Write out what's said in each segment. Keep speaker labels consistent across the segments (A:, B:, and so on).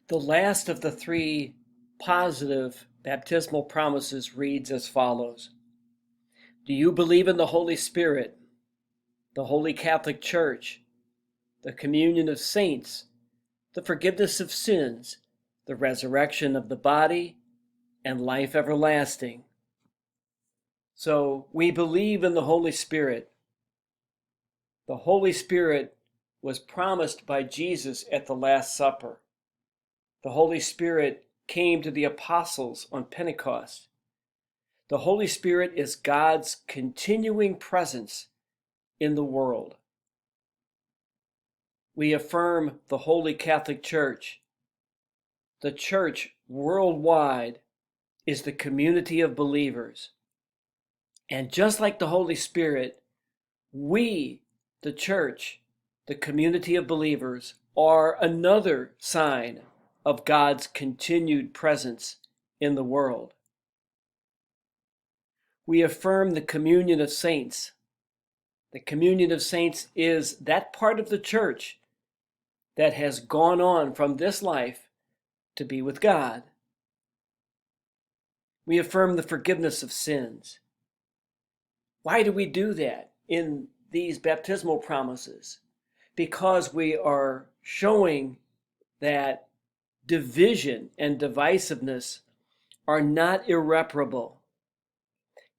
A: The last of the three positive baptismal promises reads as follows. Do you believe in the Holy Spirit, the Holy Catholic Church, the communion of saints, the forgiveness of sins, the resurrection of the body, and life everlasting? So we believe in the Holy Spirit. The Holy Spirit was promised by Jesus at the Last Supper. The Holy Spirit came to the apostles on Pentecost. The Holy Spirit is God's continuing presence in the world. We affirm the Holy Catholic Church. The Church worldwide is the community of believers. And just like the Holy Spirit, we, the Church, the community of believers, are another sign of God's continued presence in the world. We affirm the communion of saints. The communion of saints is that part of the church that has gone on from this life to be with God. We affirm the forgiveness of sins. Why do we do that in these baptismal promises? Because we are showing that division and divisiveness are not irreparable,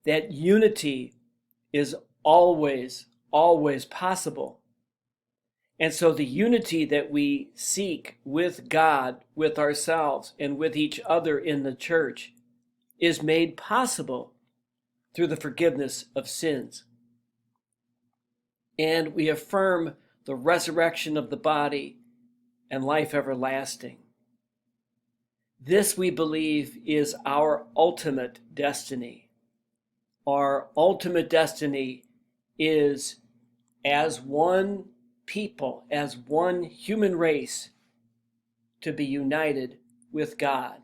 A: that unity is always possible. And so the unity that we seek with God, with ourselves, and with each other in the church is made possible through the forgiveness of sins. And we affirm the resurrection of the body and life everlasting. This, we believe, is our ultimate destiny. Our ultimate destiny is, as one people, as one human race, to be united with God.